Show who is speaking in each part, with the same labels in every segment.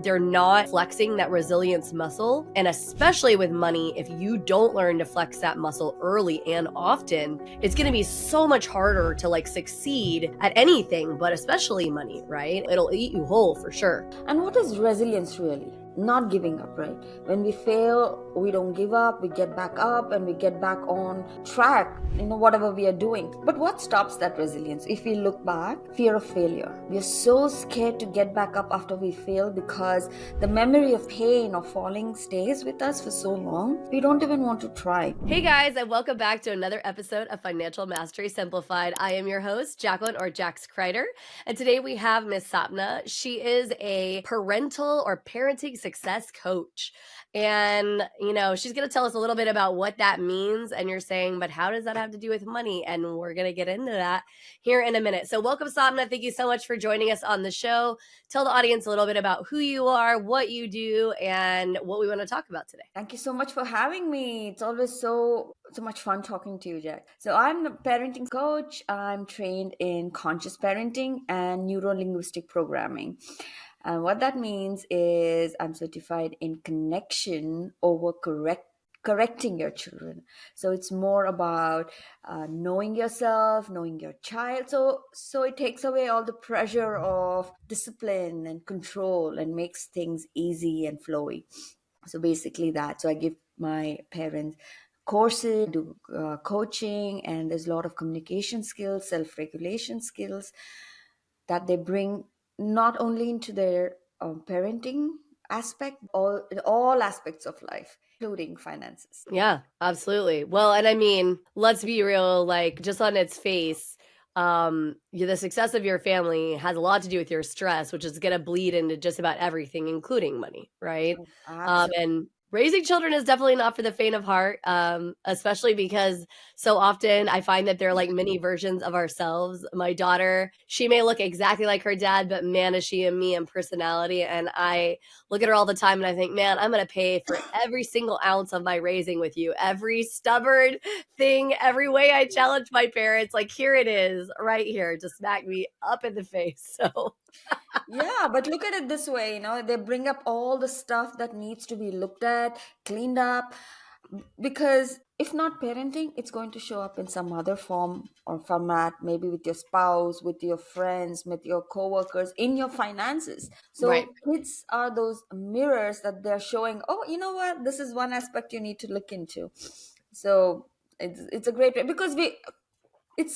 Speaker 1: They're not flexing that resilience muscle. And especially with money, if you don't learn to flex that muscle early and often, it's going to be so much harder to succeed at anything, but especially money, right? It'll eat you whole for sure.
Speaker 2: And what is resilience really? Not giving up, right? When we fail, we don't give up, we get back up and we get back on track, whatever we are doing. But what stops that resilience? If we look back, fear of failure. We are so scared to get back up after we fail because the memory of pain or falling stays with us for so long, we don't even want to try.
Speaker 1: Hey guys, and welcome back to another episode of Financial Mastery Simplified. I am your host, Jacqueline or Jax Crider, and today we have Miss Sapna. She is a parental or parenting success coach. And, she's going to tell us a little bit about what that means. And you're saying, but how does that have to do with money? And we're going to get into that here in a minute. So welcome, Sapna. Thank you so much for joining us on the show. Tell the audience a little bit about who you are, what you do, and what we want to talk about today.
Speaker 2: Thank you so much for having me. It's always so much fun talking to you, Jack. So I'm a parenting coach. I'm trained in conscious parenting and neuro-linguistic programming. And what that means is I'm certified in connection over correcting your children. So it's more about knowing yourself, knowing your child. So it takes away all the pressure of discipline and control and makes things easy and flowy. So basically that. So I give my parents courses, do coaching, and there's a lot of communication skills, self-regulation skills that they bring not only into their parenting aspect, all aspects of life, including finances.
Speaker 1: Yeah, absolutely. Well, and I mean, let's be real, just on its face, the success of your family has a lot to do with your stress, which is going to bleed into just about everything, including money, right? And raising children is definitely not for the faint of heart, especially because so often I find that they're like mini versions of ourselves. My daughter, she may look exactly like her dad, but man, is she and me in personality. And I look at her all the time and I think, man, I'm going to pay for every single ounce of my raising with you. Every stubborn thing, every way I challenge my parents, here it is right here to smack me up in the face. So
Speaker 2: yeah, but look at it this way, they bring up all the stuff that needs to be looked at, cleaned up, because if not parenting, it's going to show up in some other form or format, maybe with your spouse, with your friends, with your coworkers, in your finances. So
Speaker 1: right.
Speaker 2: Kids are those mirrors that they're showing, oh, you know what, this is one aspect you need to look into. So it's a great way because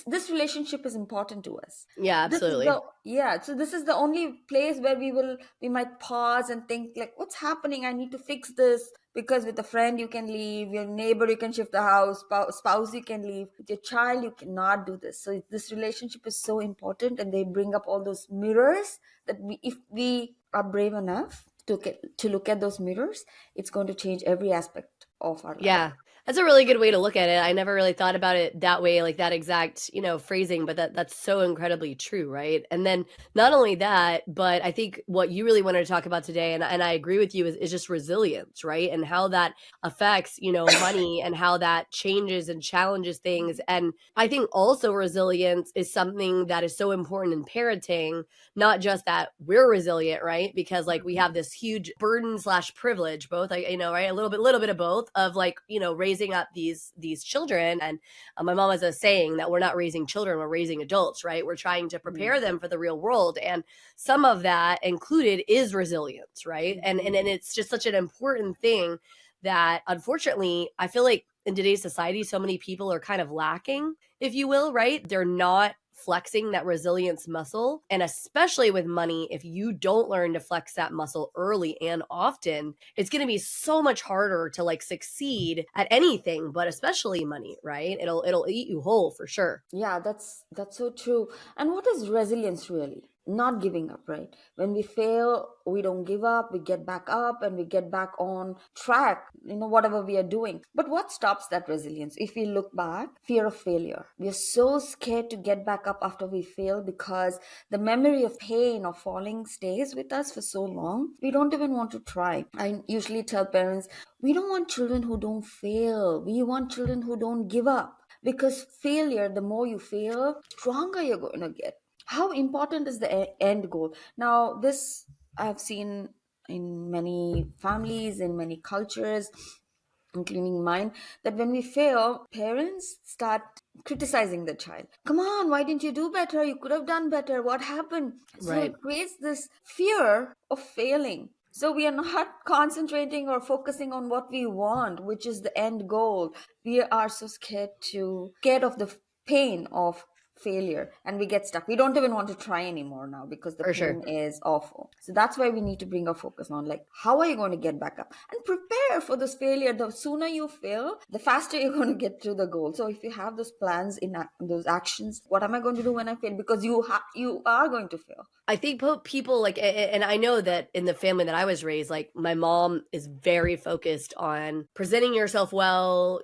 Speaker 2: this relationship is important to us.
Speaker 1: Yeah, absolutely.
Speaker 2: So this is the only place where we might pause and think like, what's happening? I need to fix this. Because with a friend you can leave, your neighbor you can shift the house, spouse you can leave, with your child you cannot do this. So this relationship is so important, and they bring up all those mirrors that if we are brave enough to look at those mirrors, it's going to change every aspect of our life.
Speaker 1: Yeah. That's a really good way to look at it. I never really thought about it that way, like that exact, phrasing, but that's so incredibly true, right? And then not only that, but I think what you really wanted to talk about today, and I agree with you, is just resilience, right? And how that affects, money and how that changes and challenges things. And I think also resilience is something that is so important in parenting, not just that we're resilient, right? Because we have this huge burden / privilege, both, right? A little bit of both of raising up these children. And my mom has a saying that we're not raising children, we're raising adults, right? We're trying to prepare them for the real world. And some of that included is resilience, right? And it's just such an important thing that unfortunately, I feel like in today's society, so many people are kind of lacking, if you will, right? They're not flexing that resilience muscle. And especially with money, if you don't learn to flex that muscle early and often, it's going to be so much harder to succeed at anything, but especially money, right? It'll eat you whole for sure.
Speaker 2: Yeah, that's so true. And what is resilience really? Not giving up, right? When we fail, we don't give up, we get back up and we get back on track, whatever we are doing. But what stops that resilience? If we look back, fear of failure. We are so scared to get back up after we fail because the memory of pain or falling stays with us for so long, we don't even want to try. I usually tell parents, we don't want children who don't fail. We want children who don't give up. Because failure, the more you fail, stronger you're going to get. How important is the end goal? Now, this I've seen in many families, in many cultures, including mine, that when we fail, parents start criticizing the child. Come on, why didn't you do better? You could have done better. What happened? So
Speaker 1: Right.
Speaker 2: it creates this fear of failing. So we are not concentrating or focusing on what we want, which is the end goal. We are so scared of the pain of failure, and we get stuck. We don't even want to try anymore now because the
Speaker 1: For sure.
Speaker 2: pain is awful. So that's why we need to bring our focus on, like, how are you going to get back up and prepare for this failure. The sooner you fail, the faster you're going to get to the goal. So if you have those plans in those actions, what am I going to do when I fail? Because you are going to fail.
Speaker 1: I think people like, and I know that in the family that I was raised, like my mom is very focused on presenting yourself well,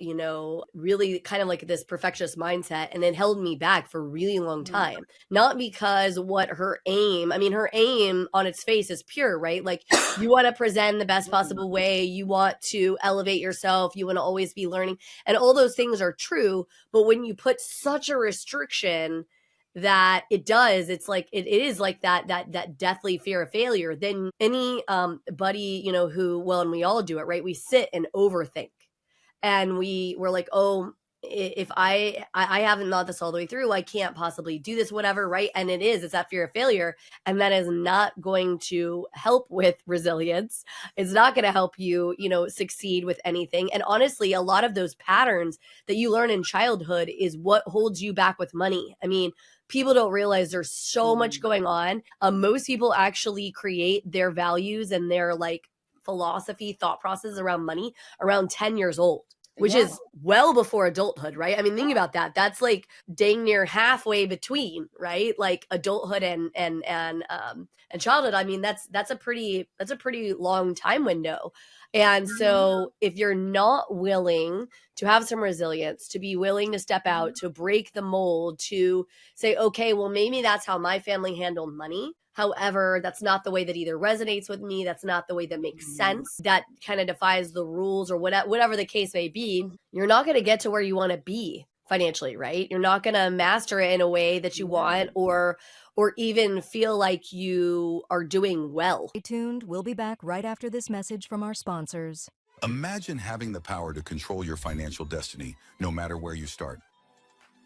Speaker 1: really kind of like this perfectionist mindset, and it held me back for a really long
Speaker 2: Mm.
Speaker 1: time. Not because what I mean, her aim on its face is pure, right? Like you want to present the best possible way, you want to elevate yourself, you want to always be learning, and all those things are true. But when you put such a restriction that it's like it is like that deathly fear of failure, then any buddy, who, well, and we all do it, right? We sit and overthink, and we're like, oh, if I haven't thought this all the way through, I can't possibly do this, whatever, right? And it's that fear of failure, and that is not going to help with resilience. It's not going to help you, succeed with anything. And honestly, a lot of those patterns that you learn in childhood is what holds you back with money. I mean, people don't realize there's so much
Speaker 2: Mm.
Speaker 1: going on. Most people actually create their values and their like philosophy, thought process around money around 10 years old, which
Speaker 2: Yeah.
Speaker 1: is well before adulthood, right? I mean, think about that. That's like dang near halfway between, right? Like adulthood and childhood. I mean, that's a pretty long time window. And so if you're not willing to have some resilience, to be willing to step out, to break the mold, to say, okay, well, maybe that's how my family handled money. However, that's not the way that either resonates with me. That's not the way that makes sense. That kind of defies the rules, or whatever the case may be. You're not going to get to where you want to be financially, right? You're not going to master it in a way that you want, or even feel like you are doing well.
Speaker 3: Stay tuned. We'll be back right after this message from our sponsors.
Speaker 4: Imagine having the power to control your financial destiny, no matter where you start.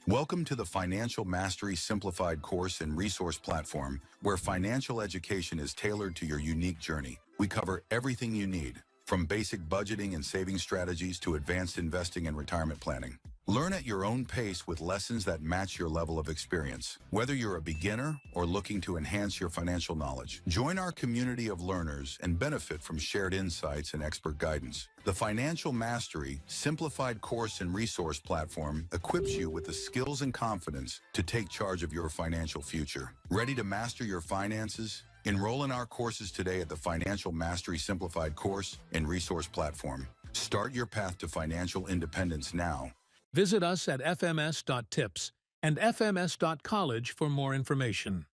Speaker 4: Welcome to the Financial Mastery Simplified course and resource platform, where financial education is tailored to your unique journey. We cover everything you need, from basic budgeting and saving strategies to advanced investing and retirement planning. Learn at your own pace with lessons that match your level of experience. Whether you're a beginner or looking to enhance your financial knowledge, join our community of learners and benefit from shared insights and expert guidance. The Financial Mastery Simplified course and resource platform equips you with the skills and confidence to take charge of your financial future. Ready to master your finances? Enroll in our courses today at the Financial Mastery Simplified course and resource platform. Start your path to financial independence now.
Speaker 5: Visit us at fms.tips and fms.college for more information.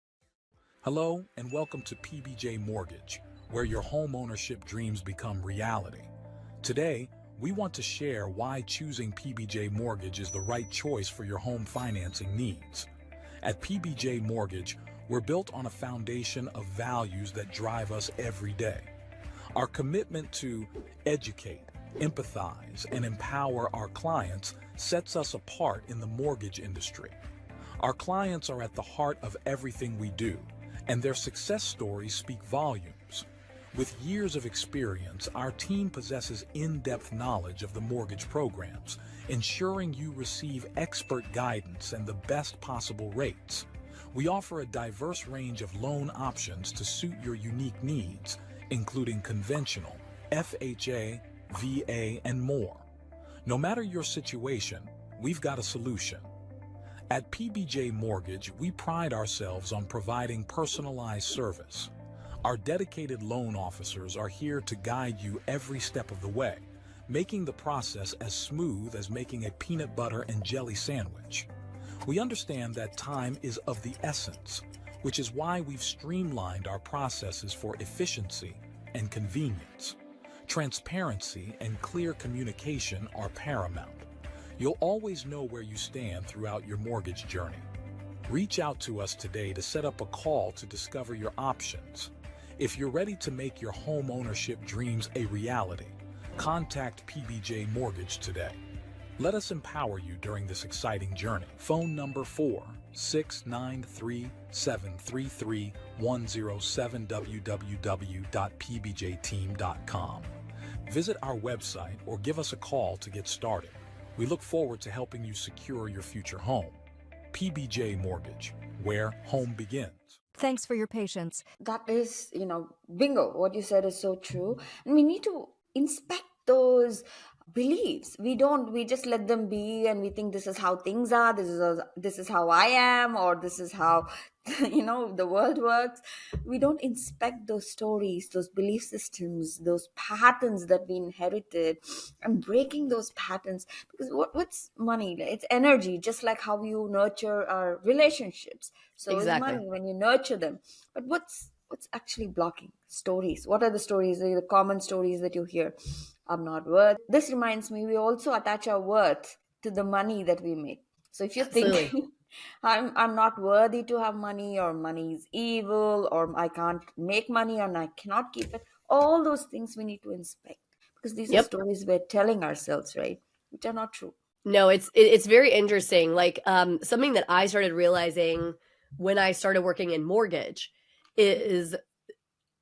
Speaker 6: Hello and welcome to PBJ Mortgage, where your home ownership dreams become reality. Today, we want to share why choosing PBJ Mortgage is the right choice for your home financing needs. At PBJ Mortgage, we're built on a foundation of values that drive us every day. Our commitment to educate, empathize, and empower our clients sets us apart in the mortgage industry. Our clients are at the heart of everything we do, and their success stories speak volumes. With years of experience, our team possesses in-depth knowledge of the mortgage programs, ensuring you receive expert guidance and the best possible rates. We offer a diverse range of loan options to suit your unique needs, including conventional, FHA, VA, and more. No matter your situation, we've got a solution. At PBJ Mortgage, we pride ourselves on providing personalized service. Our dedicated loan officers are here to guide you every step of the way, making the process as smooth as making a peanut butter and jelly sandwich. We understand that time is of the essence, which is why we've streamlined our processes for efficiency and convenience. Transparency and clear communication are paramount. You'll always know where you stand throughout your mortgage journey. Reach out to us today to set up a call to discover your options. If you're ready to make your home ownership dreams a reality, contact PBJ Mortgage today. Let us empower you during this exciting journey. Phone number 4-693-733-107 www.pbjteam.com. Visit our website or give us a call to get started. We look forward to helping you secure your future home. PBJ Mortgage, where home begins.
Speaker 3: Thanks for your patience.
Speaker 2: That is, bingo. What you said is so true. And we need to inspect those beliefs. We just let them be, and we think this is how things are, this is how I am, or this is how the world works. We don't inspect those stories, those belief systems, those patterns that we inherited, and breaking those patterns. Because what's money? It's energy, just like how you nurture our relationships. So is
Speaker 1: Exactly.
Speaker 2: money when you nurture them. But what's actually blocking? Stories. What are the stories? The common stories that you hear. I'm not worth. This reminds me, we also attach our worth to the money that we make. So if you think
Speaker 1: Absolutely.
Speaker 2: I'm not worthy to have money, or money is evil, or I can't make money, and I cannot keep it, all those things we need to inspect, because these are
Speaker 1: Yep.
Speaker 2: stories we're telling ourselves, right? Which are not true.
Speaker 1: No, it's very interesting. Like something that I started realizing when I started working in mortgage is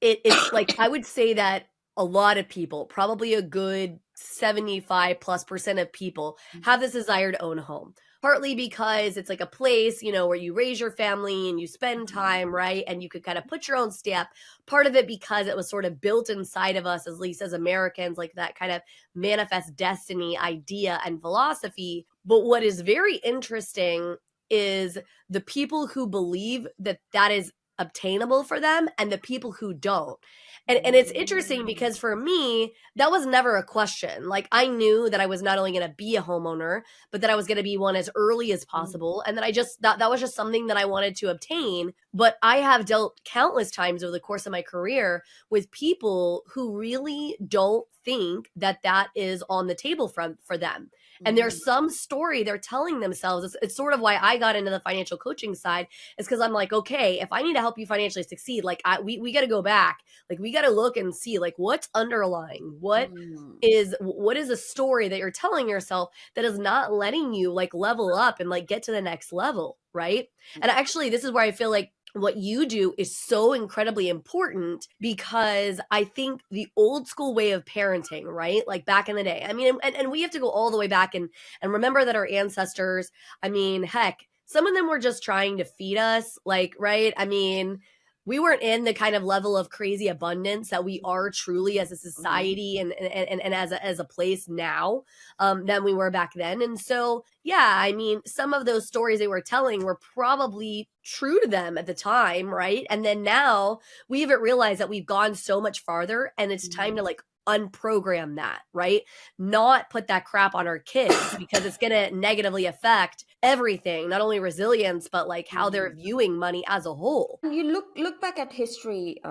Speaker 1: it's like I would say that a lot of people, probably a good 75+% of people, have this desire to own a home. Partly because it's like a place, where you raise your family and you spend time, right? And you could kind of put your own stamp. Part of it because it was sort of built inside of us, at least as Americans, like that kind of manifest destiny idea and philosophy. But what is very interesting is the people who believe that that is obtainable for them and the people who don't. And it's interesting because for me, that was never a question. Like I knew that I was not only going to be a homeowner, but that I was going to be one as early as possible. And that I just that was just something that I wanted to obtain. But I have dealt countless times over the course of my career with people who really don't think that that is on the table for them. And there's some story they're telling themselves. It's sort of why I got into the financial coaching side, is because I'm like, okay, if I need to help you financially succeed, like we got to go back, like we got to look and see like what's underlying, what is a story that you're telling yourself that is not letting you like level up and like get to the next level, right? And actually, this is where I feel like what you do is so incredibly important, because I think the old school way of parenting, right? Like back in the day, I mean, and we have to go all the way back and remember that our ancestors, I mean, heck, some of them were just trying to feed us, like, right? I mean, we weren't in the kind of level of crazy abundance that we are truly as a society and as a place now than we were back then. And so, yeah, I mean, some of those stories they were telling were probably true to them at the time, right? And then now we haven't realized that we've gone so much farther, and it's time to like unprogram that, right? Not put that crap on our kids, because it's going to negatively affect everything, not only resilience, but like how they're viewing money as a whole.
Speaker 2: You look back at history.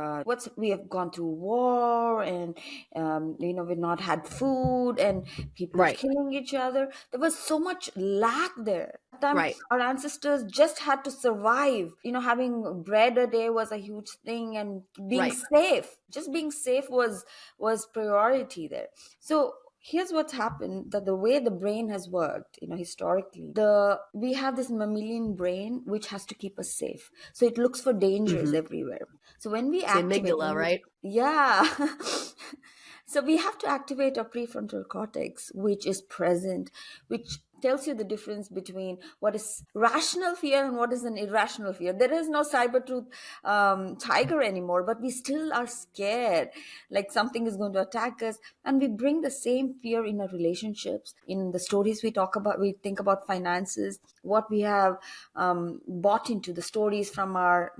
Speaker 2: We have gone through war, and we've not had food, and people
Speaker 1: Right.
Speaker 2: killing each other. There was so much lack there. At that time,
Speaker 1: Right.
Speaker 2: our ancestors just had to survive. Having bread a day was a huge thing, and being
Speaker 1: Right.
Speaker 2: safe, just being safe was priority there. So here's what's happened, that the way the brain has worked, historically, we have this mammalian brain which has to keep us safe, so it looks for dangers everywhere. So when we
Speaker 1: It's
Speaker 2: activate
Speaker 1: amygdala, right?
Speaker 2: yeah. So we have to activate our prefrontal cortex, which is present, which tells you the difference between what is rational fear and what is an irrational fear. There is no cyber truth tiger anymore, but we still are scared, like something is going to attack us. And we bring the same fear in our relationships, in the stories we talk about. We think about finances, what we have bought into, the stories from our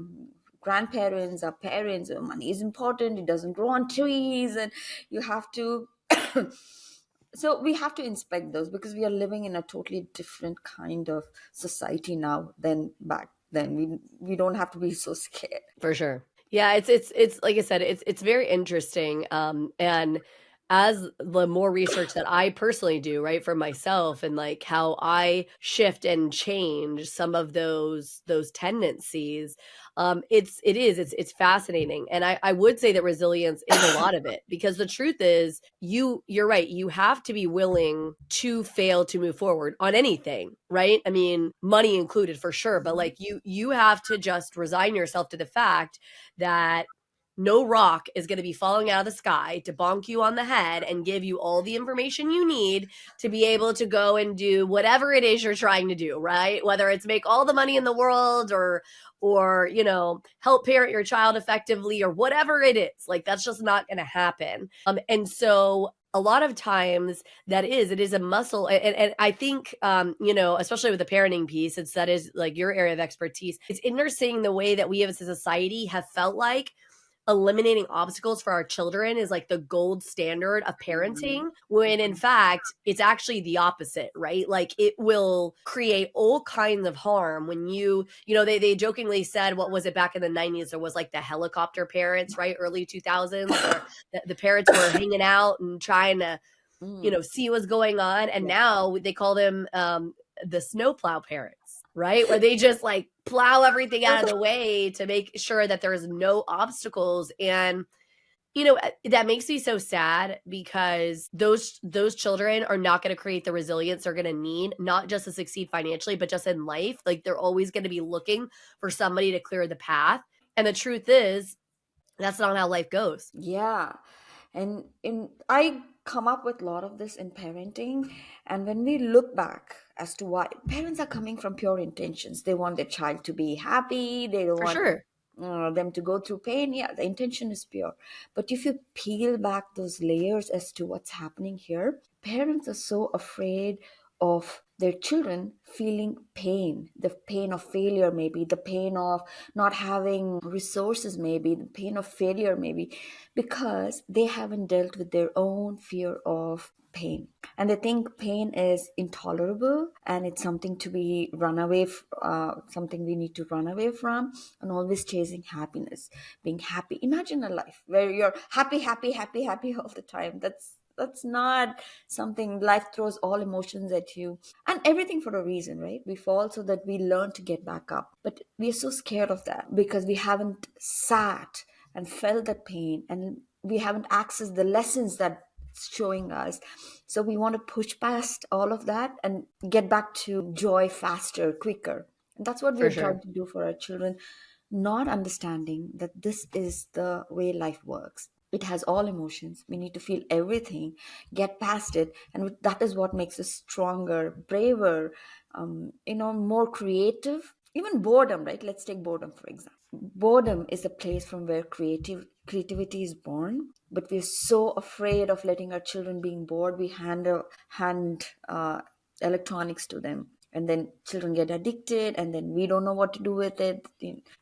Speaker 2: grandparents, our parents. Money is important, it doesn't grow on trees, and you have to so we have to inspect those, because we are living in a totally different kind of society now than back then. We don't have to be so scared.
Speaker 1: For sure. Yeah, it's like I said, it's very interesting. And as the more research that I personally do, right, for myself and like how I shift and change some of those tendencies, it's fascinating. And I would say that resilience is a lot of it because the truth is you're right, you have to be willing to fail to move forward on anything, right? I mean, money included for sure, but like you have to just resign yourself to the fact that no rock is going to be falling out of the sky to bonk you on the head and give you all the information you need to be able to go and do whatever it is you're trying to do, right? Whether it's make all the money in the world or help parent your child effectively or whatever it is. Like that's just not going to happen. And so a lot of times it is a muscle. And I think, especially with the parenting piece, that is like your area of expertise. It's interesting the way that we as a society have felt like eliminating obstacles for our children is like the gold standard of parenting, when in fact it's actually the opposite, right? Like it will create all kinds of harm when they jokingly said, what was it back in the 90s, there was like the helicopter parents, right? Early 2000s where the parents were hanging out and trying to see what's going on, and now they call them the snowplow parents, right? Where they just like plow everything out of the way to make sure that there's no obstacles. And that makes me so sad because those children are not going to create the resilience they're going to need, not just to succeed financially, but just in life. Like they're always going to be looking for somebody to clear the path. And the truth is, that's not how life goes.
Speaker 2: Yeah. And I come up with a lot of this in parenting. And when we look back as to why parents are coming from pure intentions, they want their child to be happy. They don't
Speaker 1: For
Speaker 2: want
Speaker 1: sure.
Speaker 2: them to go through pain. Yeah, the intention is pure. But if you peel back those layers as to what's happening here, parents are so afraid of their children feeling pain, the pain of failure, maybe the pain of not having resources, maybe the pain of failure, maybe because they haven't dealt with their own fear of pain, and they think pain is intolerable and it's something to be something we need to run away from, and always chasing happiness, being happy. Imagine a life where you're happy, happy, happy, happy all the time. That's not something. Life throws all emotions at you and everything for a reason, right? We fall so that we learn to get back up, but we are so scared of that because we haven't sat and felt that pain, and we haven't accessed the lessons that it's showing us. So we want to push past all of that and get back to joy faster, quicker. And that's what
Speaker 1: For
Speaker 2: we're
Speaker 1: sure.
Speaker 2: trying to do for our children, not understanding that this is the way life works. It has all emotions. We need to feel everything, get past it. And that is what makes us stronger, braver, more creative. Even boredom, right? Let's take boredom, for example. Boredom is the place from where creativity is born, but we're so afraid of letting our children being bored. We hand electronics to them, and then children get addicted, and then we don't know what to do with it.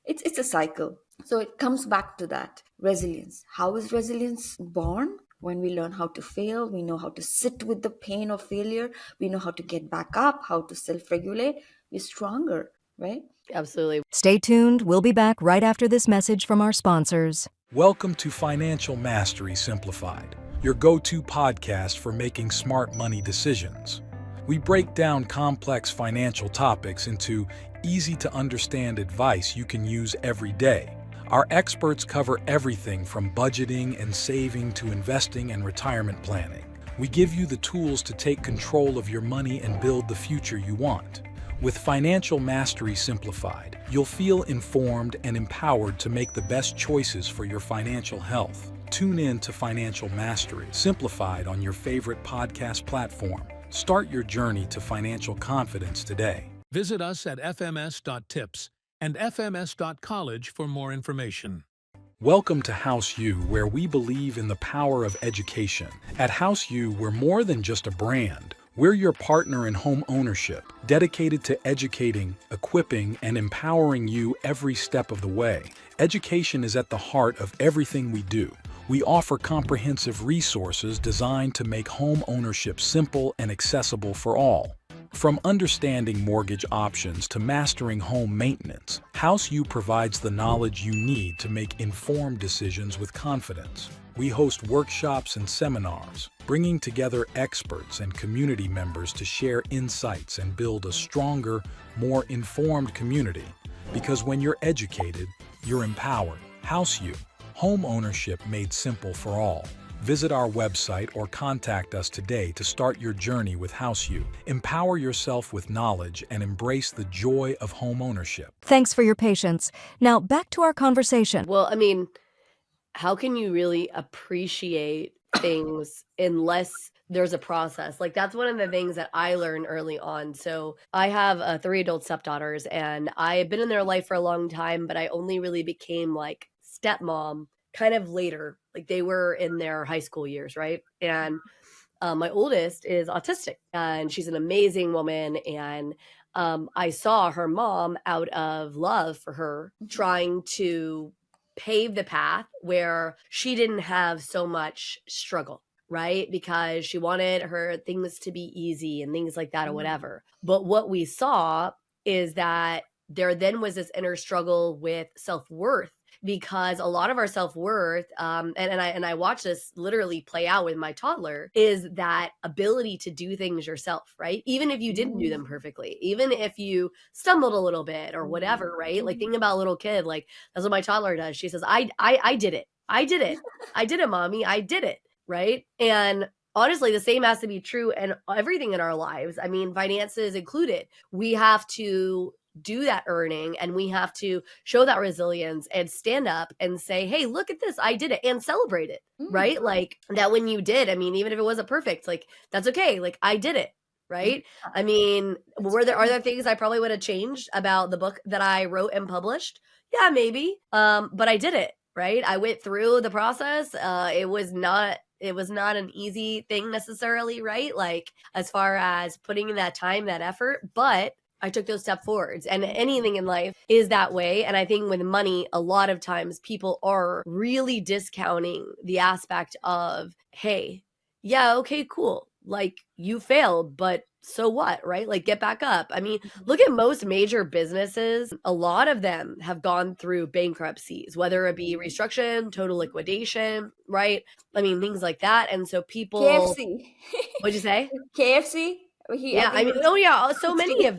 Speaker 2: It's a cycle. So it comes back to that resilience. How is resilience born? When we learn how to fail, we know how to sit with the pain of failure, we know how to get back up, how to self-regulate. We're stronger, right?
Speaker 1: Absolutely.
Speaker 3: Stay tuned. We'll be back right after this message from our sponsors.
Speaker 6: Welcome to Financial Mastery Simplified, your go-to podcast for making smart money decisions. We break down complex financial topics into easy-to-understand advice you can use every day. Our experts cover everything from budgeting and saving to investing and retirement planning. We give you the tools to take control of your money and build the future you want. With Financial Mastery Simplified, you'll feel informed and empowered to make the best choices for your financial health. Tune in to Financial Mastery Simplified on your favorite podcast platform. Start your journey to financial confidence today.
Speaker 5: Visit us at fms.tips and fms.college for more information.
Speaker 6: Welcome to House U, where we believe in the power of education. At House U, we're more than just a brand. We're your partner in home ownership, dedicated to educating, equipping, and empowering you every step of the way. Education is at the heart of everything we do. We offer comprehensive resources designed to make home ownership simple and accessible for all. From understanding mortgage options to mastering home maintenance, House U provides the knowledge you need to make informed decisions with confidence. We host workshops and seminars, bringing together experts and community members to share insights and build a stronger, more informed community. Because when you're educated, you're empowered. House U, home ownership made simple for all. Visit our website or contact us today to start your journey with House U. Empower yourself with knowledge and embrace the joy of home ownership.
Speaker 3: Thanks for your patience. Now back to our conversation.
Speaker 1: Well, I mean, how can you really appreciate things unless there's a process? Like, that's one of the things that I learned early on. So I have 3 adult stepdaughters, and I've been in their life for a long time, but I only really became like stepmom kind of later. Like, they were in their high school years, right? And my oldest is autistic, and she's an amazing woman. And I saw her mom, out of love for her, trying to pave the path where she didn't have so much struggle, right? Because she wanted her things to be easy and things like that or whatever. But what we saw is that there then was this inner struggle with self-worth, because a lot of our self-worth, and I watch this literally play out with my toddler, is that ability to do things yourself, right? Even if you didn't do them perfectly, even if you stumbled a little bit or whatever, right? Like, think about a little kid. Like, that's what my toddler does. She says, I did it. I did it. I did it, mommy. I did it. Right. And honestly, the same has to be true in everything in our lives. I mean, finances included. We have to do that earning, and we have to show that resilience and stand up and say, hey, look at this, I did it, and celebrate it, right? Like, that when you did, I mean, even if it wasn't perfect, like, that's okay. Like, I did it, right? I mean, are there things I probably would have changed about the book that I wrote and published? Yeah, maybe. But I did it, right? I went through the process. It was not an easy thing necessarily, right? Like, as far as putting in that time, that effort, but I took those steps forwards, and anything in life is that way. And I think with money, a lot of times people are really discounting the aspect of, hey, yeah, okay, cool. Like, you failed, but so what, right? Like, get back up. I mean, look at most major businesses. A lot of them have gone through bankruptcies, whether it be restructuring, total liquidation, right? I mean, things like that. And so people,
Speaker 2: KFC.
Speaker 1: what'd you say?
Speaker 2: KFC. I
Speaker 1: Yeah, I
Speaker 2: think
Speaker 1: mean,
Speaker 2: it
Speaker 1: oh
Speaker 2: was
Speaker 1: yeah, so many
Speaker 2: 60.
Speaker 1: of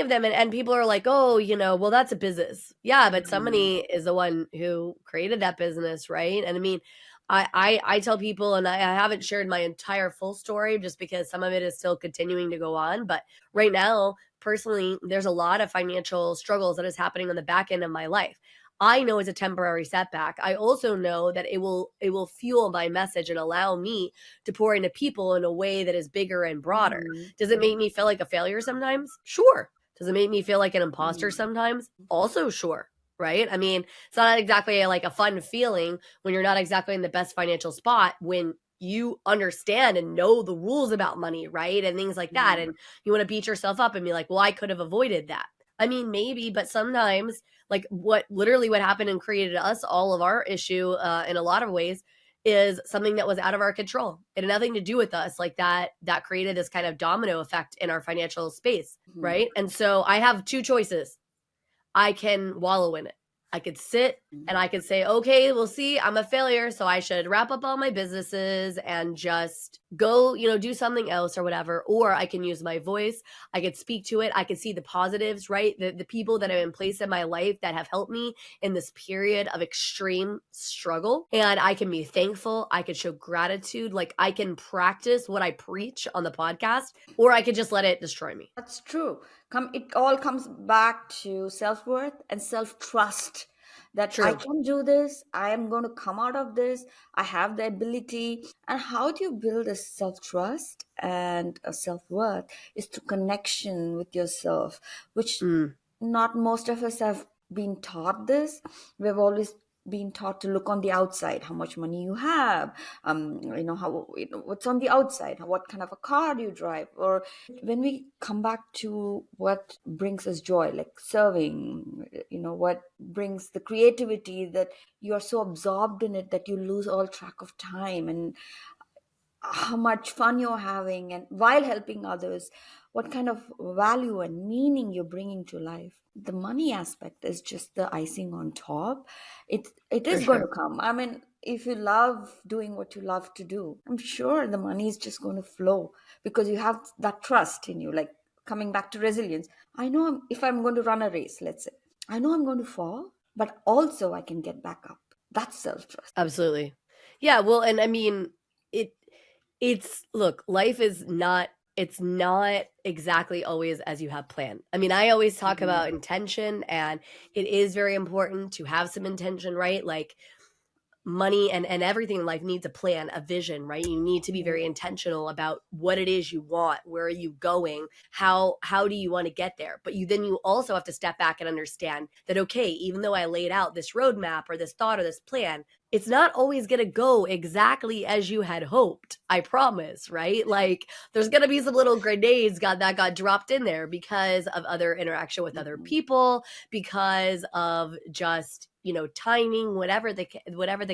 Speaker 1: them, and people are like, oh, well, that's a business. Yeah, but somebody is the one who created that business, right? And I mean, I tell people, and I haven't shared my entire full story just because some of it is still continuing to go on. But right now, personally, there's a lot of financial struggles that is happening on the back end of my life. I know it's a temporary setback. I also know that it will fuel my message and allow me to pour into people in a way that is bigger and broader. Does it make me feel like a failure sometimes? Sure. Does it make me feel like an imposter sometimes? Also sure. Right? I mean, it's not exactly like a fun feeling when you're not exactly in the best financial spot, when you understand and know the rules about money, right? And things like that. And you want to beat yourself up and be like, well, I could have avoided that. I mean, maybe, but sometimes, like, what happened and created us all of our issue in a lot of ways is something that was out of our control. It had nothing to do with us. Like, that created this kind of domino effect in our financial space, right? And so I have 2 choices. I can wallow in it. I could sit and I could say, okay, we'll see, I'm a failure, so I should wrap up all my businesses and just go, do something else or whatever. Or I can use my voice. I could speak to it. I could see the positives, right? The people that have been placed in my life that have helped me in this period of extreme struggle. And I can be thankful. I could show gratitude. Like, I can practice what I preach on the podcast, or I could just let it destroy me.
Speaker 2: That's true. It all comes back to self-worth and self-trust, that I
Speaker 1: True.
Speaker 2: can do this. I am going to come out of this. I have the ability. And how do you build a self-trust and a self-worth is through connection with yourself, which not most of us have been taught this. We've always been taught to look on the outside, how much money you have, what's on the outside, what kind of a car do you drive. Or when we come back to what brings us joy, like serving, what brings the creativity, that you are so absorbed in it that you lose all track of time, and how much fun you're having, and while helping others, what kind of value and meaning you're bringing to life. The money aspect is just the icing on top. It is
Speaker 1: For
Speaker 2: going
Speaker 1: sure.
Speaker 2: to come. I mean, if you love doing what you love to do, I'm sure the money is just going to flow because you have that trust in you. Like coming back to resilience, I know if I'm going to run a race, let's say, I know I'm going to fall, but also I can get back up. That's self trust.
Speaker 1: Absolutely. Yeah, well, and I mean, it it's look, life is not it's not exactly always as you have planned. I mean, I always talk about intention, and it is very important to have some intention, right? Like money and everything in life needs a plan, a vision, right? You need to be very intentional about what it is you want, where are you going, how do you want to get there. But you also have to step back and understand that, okay, even though I laid out this roadmap or this thought or this plan, it's not always going to go exactly as you had hoped. I promise, right? Like there's going to be some little grenades that got dropped in there because of other interaction with other people, because of just, timing, whatever the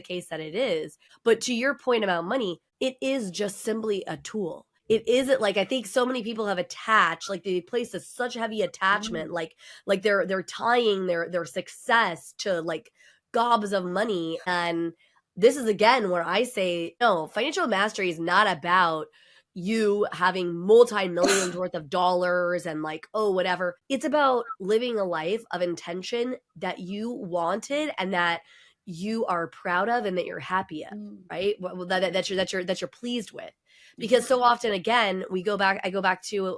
Speaker 1: case that it is. But to your point about money, it is just simply a tool. It isn't like, I think so many people have attached, like they place such heavy attachment, like they're tying their success to like gobs of money. And this is again where I say, no, financial mastery is not about you having multi-millions worth of dollars and like, oh, whatever. It's about living a life of intention that you wanted and that you are proud of and that you're happy of, right? Well, that you're pleased with. Because so often, again, I go back to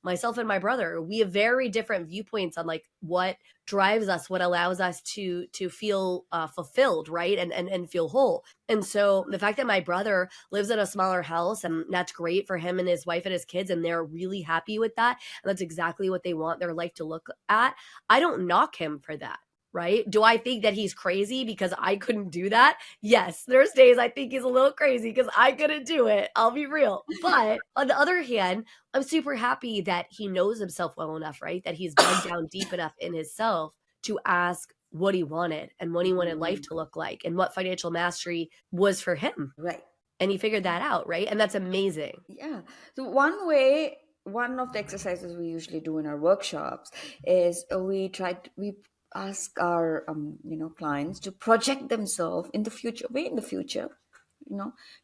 Speaker 1: myself and my brother. We have very different viewpoints on like what drives us, what allows us to feel fulfilled, right? And feel whole. And so the fact that my brother lives in a smaller house, and that's great for him and his wife and his kids, and they're really happy with that, and that's exactly what they want their life to look at. I don't knock him for that. Right? Do I think that he's crazy because I couldn't do that? Yes, there's days I think he's a little crazy because I couldn't do it. I'll be real. But on the other hand, I'm super happy that he knows himself well enough, right? That he's dug down deep enough in himself to ask what he wanted and what he wanted life to look like and what financial mastery was for him.
Speaker 2: Right.
Speaker 1: And he figured that out, right? And that's amazing.
Speaker 2: Yeah. So one of the exercises we usually do in our workshops is we ask our clients to project themselves in the future, way in the future,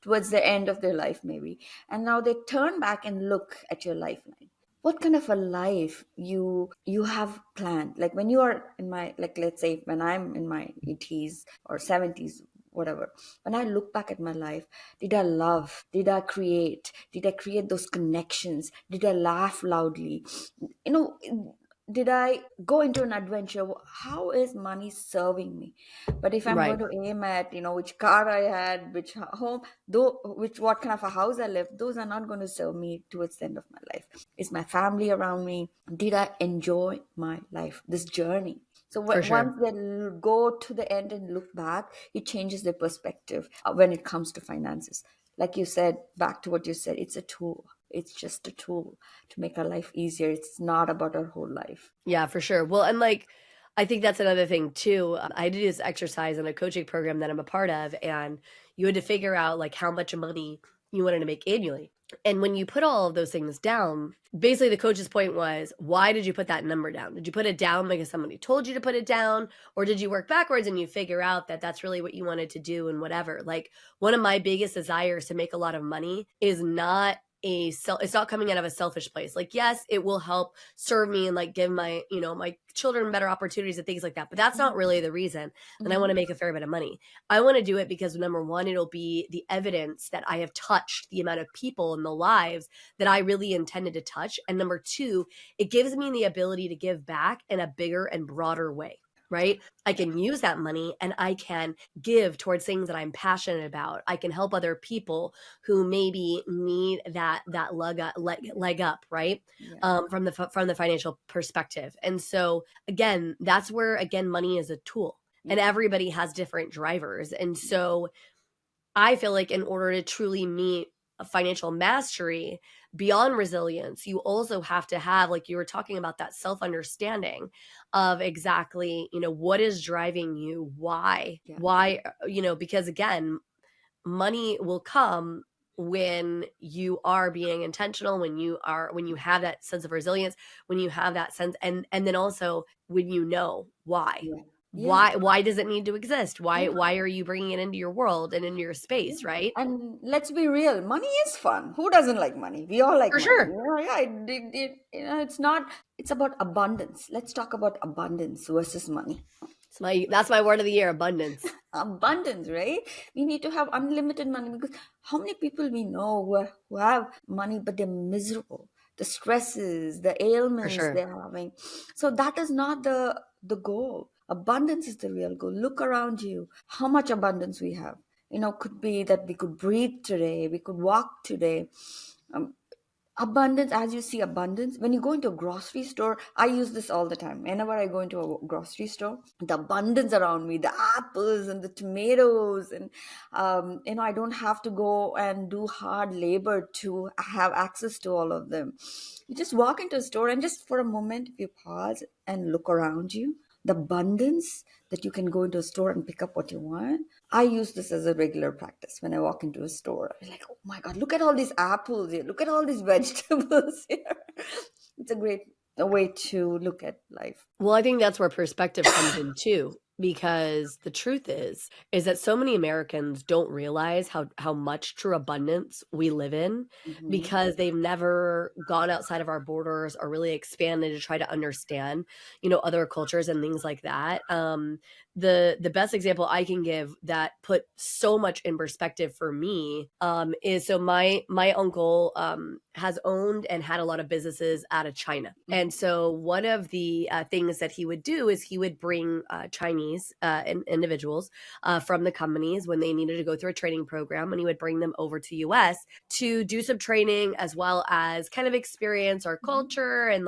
Speaker 2: towards the end of their life maybe, and now they turn back and look at your lifeline. What kind of a life you have planned? Like when you are in my, like let's say when I'm in my 80s or 70s, whatever, when I look back at my life, did I love, did I create those connections, did I laugh loudly, did I go into an adventure? How is money serving me? But if I'm
Speaker 1: Right.
Speaker 2: going to aim at, which car I had, which home, though, what kind of a house I lived, those are not going to serve me towards the end of my life. Is my family around me? Did I enjoy my life, this journey? So
Speaker 1: For sure.
Speaker 2: once they go to the end and look back, it changes their perspective when it comes to finances. Like you said, back to what you said, it's a tool. It's just a tool to make our life easier. It's not about our whole life.
Speaker 1: Yeah, for sure. Well, and like, I think that's another thing too. I did this exercise in a coaching program that I'm a part of, and you had to figure out like how much money you wanted to make annually. And when you put all of those things down, basically the coach's point was, why did you put that number down? Did you put it down because somebody told you to put it down? Or did you work backwards and you figure out that that's really what you wanted to do and whatever? Like one of my biggest desires to make a lot of money is not it's not coming out of a selfish place. Like, yes, it will help serve me and like give my, my children better opportunities and things like that. But that's not really the reason. And I want to make a fair bit of money. I want to do it because number one, it'll be the evidence that I have touched the amount of people in the lives that I really intended to touch. And number two, it gives me the ability to give back in a bigger and broader way. Right? I can use that money and I can give towards things that I'm passionate about. I can help other people who maybe need that leg up, right?
Speaker 2: Yeah.
Speaker 1: From the financial perspective. And so again, that's where again money is a tool, and everybody has different drivers. And so I feel like in order to truly meet a financial mastery beyond resilience, you also have to have, like you were talking about, that self-understanding of exactly, what is driving you, why, because again, money will come when you are being intentional, when you have that sense of resilience, when you have that sense, and then also when you know why.
Speaker 2: Yeah. Yeah.
Speaker 1: Why does it need to exist?
Speaker 2: Yeah.
Speaker 1: Why are you bringing it into your world and into your space,
Speaker 2: Yeah.
Speaker 1: right?
Speaker 2: And let's be real, money is fun. Who doesn't like money? We all like
Speaker 1: For
Speaker 2: money.
Speaker 1: sure.
Speaker 2: Yeah, it's not, it's about abundance. Let's talk about abundance versus money.
Speaker 1: That's my word of the year, abundance.
Speaker 2: Abundance, right? We need to have unlimited money, because how many people we know who have money but they're miserable, the stresses, the
Speaker 1: For
Speaker 2: ailments
Speaker 1: sure.
Speaker 2: they're having. So that is not the goal. Abundance is the real goal. Look around you, how much abundance we have. Could be that we could breathe today, we could walk today. um, Abundance, as you see abundance when you go into a grocery store. I use this all the time whenever I go into a grocery store. The abundance around me, the apples and the tomatoes, and I don't have to go and do hard labor to have access to all of them. You just walk into a store, and just for a moment, if you pause and look around you, the abundance that you can go into a store and pick up what you want. I use this as a regular practice when I walk into a store. I'm like, oh my God, look at all these apples here. Look at all these vegetables here. It's a great way to look at life.
Speaker 1: Well, I think that's where perspective comes in too, because the truth is that so many Americans don't realize how much true abundance we live in,
Speaker 2: Mhm.
Speaker 1: because they've never gone outside of our borders or really expanded to try to understand, other cultures and things like that. The best example I can give that put so much in perspective for me is, so my uncle has owned and had a lot of businesses out of China. And so one of the things that he would do is he would bring Chinese individuals from the companies when they needed to go through a training program, and he would bring them over to US to do some training, as well as kind of experience our culture and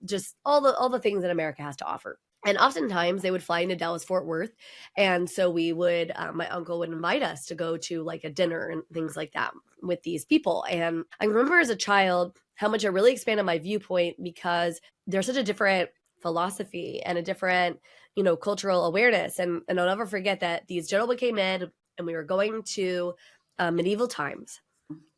Speaker 1: just all the things that America has to offer. And oftentimes they would fly into Dallas Fort Worth. And so my uncle would invite us to go to like a dinner and things like that with these people. And I remember as a child how much it really expanded my viewpoint, because there's such a different philosophy and a different, cultural awareness. And I'll never forget that these gentlemen came in and we were going to medieval times.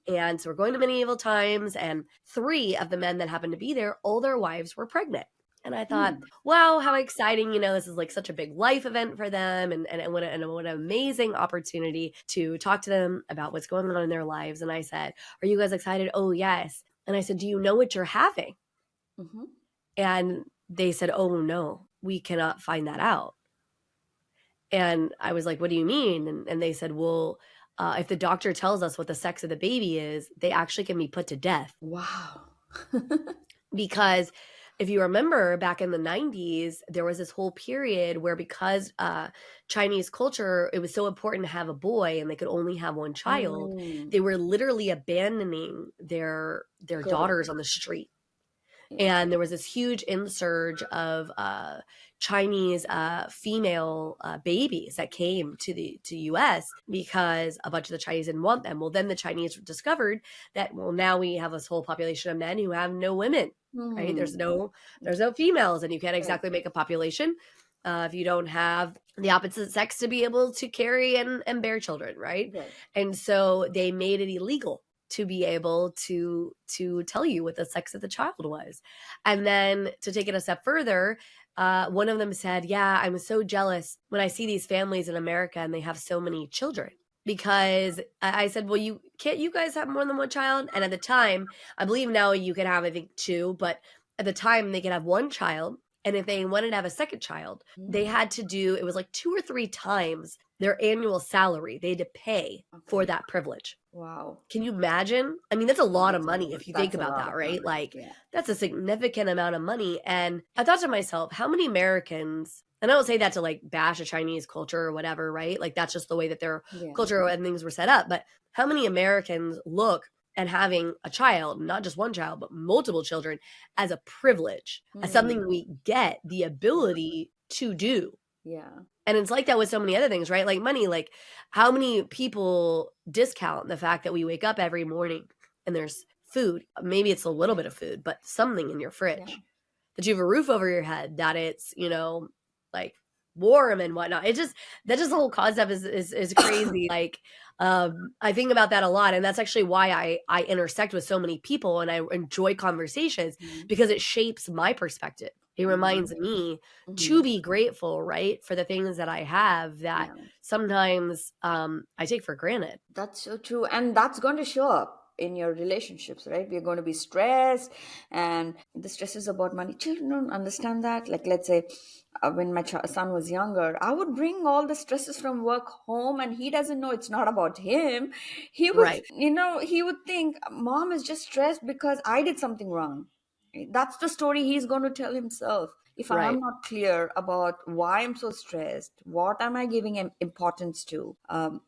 Speaker 1: And so we're going to medieval times, and 3 of the men that happened to be there, all their wives were pregnant. And I thought, wow, how exciting, this is like such a big life event for them. And what an amazing opportunity to talk to them about what's going on in their lives. And I said, are you guys excited? Oh, yes. And I said, do you know what you're having?
Speaker 2: Mhm.
Speaker 1: And they said, oh, no, we cannot find that out. And I was like, what do you mean? And they said, well, if the doctor tells us what the sex of the baby is, they actually can be put to death.
Speaker 2: Wow.
Speaker 1: Because if you remember back in the 90s, there was this whole period where, because Chinese culture, it was so important to have a boy and they could only have one child, they were literally abandoning their daughters on the street. And there was this huge insurge of Chinese female babies that came to US because a bunch of the Chinese didn't want them. Well, then the Chinese discovered that, well, now we have this whole population of men who have no women, right? There's no females, and you can't exactly make a population if you don't have the opposite sex to be able to carry and bear children, right? And so they made it illegal to be able to tell you what the sex of the child was. And then to take it a step further, one of them said, yeah, I'm so jealous when I see these families in America and they have so many children. Because I said, well, can't you guys have more than one child? And at the time, I believe now you can have, I think, 2, but at the time they could have 1 child. And if they wanted to have a second child, they had to do, it was like 2 or 3 times their annual salary. They had to pay for that privilege.
Speaker 2: Wow.
Speaker 1: Can you imagine? I mean, that's a lot of money if you think about that, right? Like, that's a significant amount of money. And I thought to myself, how many Americans, and I don't say that to like bash a Chinese culture or whatever, right? Like, that's just the way that their culture and things were set up. But how many Americans look at having a child, not just one child, but multiple children, as a privilege, as something we get the ability to do?
Speaker 2: Yeah.
Speaker 1: And it's like that with so many other things, right? Like money, like how many people discount the fact that we wake up every morning and there's food. Maybe it's a little bit of food, but something in your fridge, that you have a roof over your head, that it's, like warm and whatnot. That just the whole concept is crazy. Like, I think about that a lot. And that's actually why I intersect with so many people and I enjoy conversations, because it shapes my perspective. It
Speaker 2: Mhm.
Speaker 1: reminds me to
Speaker 2: Mhm.
Speaker 1: be grateful, right, for the things that I have that
Speaker 2: Yeah.
Speaker 1: sometimes I take for granted.
Speaker 2: That's so true. And that's going to show up in your relationships, right? We're going to be stressed, and the stress is about money. Children don't understand that. Like, let's say, when my son was younger, I would bring all the stresses from work home, and he doesn't know it's not about him. He would,
Speaker 1: Right.
Speaker 2: he would think mom is just stressed because I did something wrong. That's the story he's going to tell himself. If I am
Speaker 1: Right.
Speaker 2: not clear about why I'm so stressed, what am I giving importance to,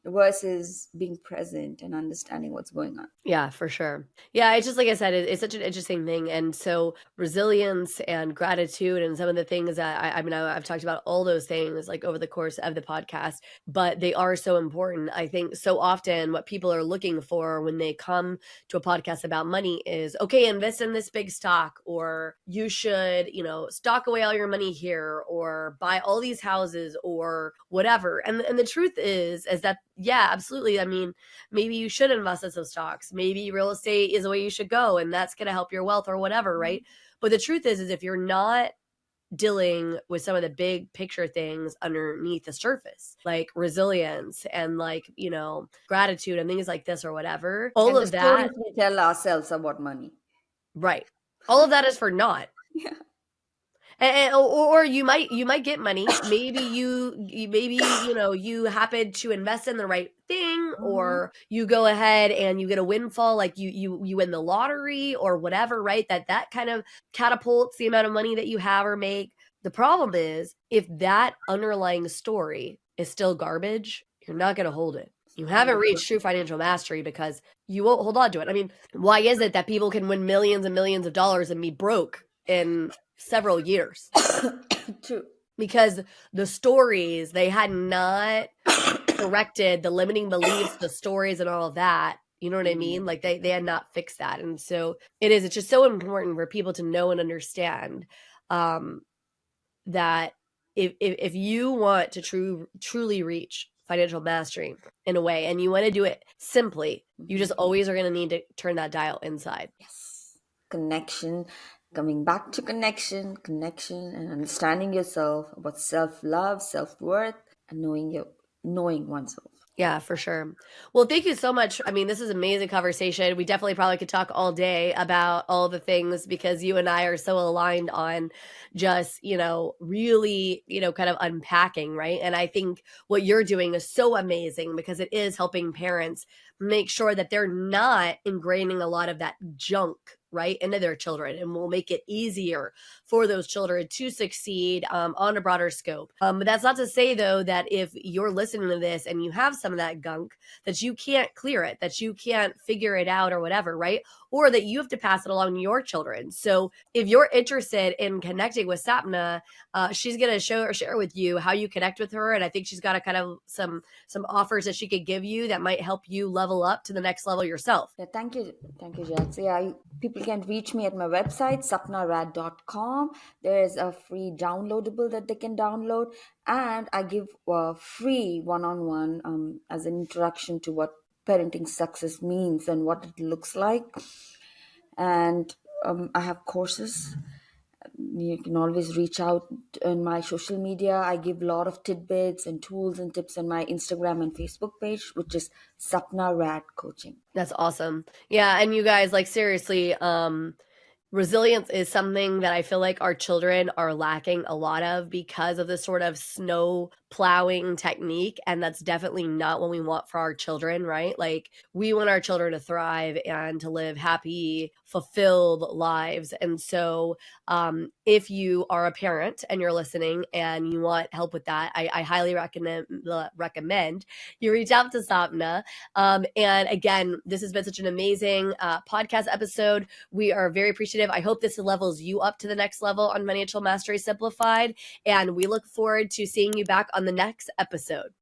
Speaker 2: versus being present and understanding what's going on.
Speaker 1: Yeah, for sure. Yeah, it's just like I said, it's such an interesting thing. And so resilience and gratitude and some of the things that I mean, I've talked about all those things like over the course of the podcast, but they are so important. I think so often what people are looking for when they come to a podcast about money is, okay, invest in this big stock, or you should, stock away all your money here, or buy all these houses, or whatever. And the truth is that, yeah, absolutely. I mean, maybe you should invest in some stocks. Maybe real estate is the way you should go, and that's going to help your wealth or whatever, right? But the truth is if you're not dealing with some of the big picture things underneath the surface, like resilience and like, gratitude and things like this or whatever, all
Speaker 2: And the
Speaker 1: of that,
Speaker 2: stories we tell ourselves about money.
Speaker 1: right? All of that is for naught.
Speaker 2: Yeah.
Speaker 1: Or you might get money. Maybe you happen to invest in the right thing,
Speaker 2: Mhm.
Speaker 1: or you go ahead and you get a windfall, like you win the lottery or whatever, right? That kind of catapults the amount of money that you have or make. The problem is if that underlying story is still garbage, you're not going to hold it. You haven't reached true
Speaker 2: 100%.
Speaker 1: financial mastery because you won't hold on to it. I mean, why is it that people can win millions and millions of dollars and be broke in several years?
Speaker 2: True.
Speaker 1: Because the stories, they had not corrected the limiting beliefs, the stories and all of that. You know what I mean?
Speaker 2: Mhm.
Speaker 1: Like they had not fixed that. And so it's just so important for people to know and understand um that if you want to truly reach financial mastery in a way, and you want to do it simply, you just
Speaker 2: Mhm.
Speaker 1: always are going to need to turn that dial inside.
Speaker 2: Yes. Connection, coming back to connection, and understanding yourself about self love, self worth, and knowing oneself.
Speaker 1: Yeah, for sure. Well, thank you so much. I mean, this is an amazing conversation. We definitely probably could talk all day about all the things because you and I are so aligned on just, really, kind of unpacking, right? And I think what you're doing is so amazing because it is helping parents make sure that they're not ingraining a lot of that junk, right, into their children, and will make it easier for those children to succeed on a broader scope. But that's not to say, though, that if you're listening to this and you have some of that gunk, that you can't clear it, that you can't figure it out or whatever, right? Or that you have to pass it along to your children. So if you're interested in connecting with Sapna, she's going to share with you how you connect with her. And I think she's got a kind of some offers that she could give you that might help you level up to the next level yourself.
Speaker 2: Yeah, thank you, Jax. Yeah, people can reach me at my website, sapnarad.com. There is a free downloadable that they can download, and I give free one-on-one as an introduction to what parenting success means and what it looks like. And I have courses. You can always reach out in my social media. I give a lot of tidbits and tools and tips on my Instagram and Facebook page, which is Sapna Rad Coaching.
Speaker 1: That's awesome. Yeah, and you guys, like, seriously, resilience is something that I feel like our children are lacking a lot of because of the sort of snow plowing technique. And that's definitely not what we want for our children, right? Like, we want our children to thrive and to live happy, fulfilled lives. And so, if you are a parent and you're listening and you want help with that, I highly recommend you reach out to Sapna. And again, this has been such an amazing podcast episode. We are very appreciative. I hope this levels you up to the next level on Financial Mastery Simplified. And we look forward to seeing you back on the next episode.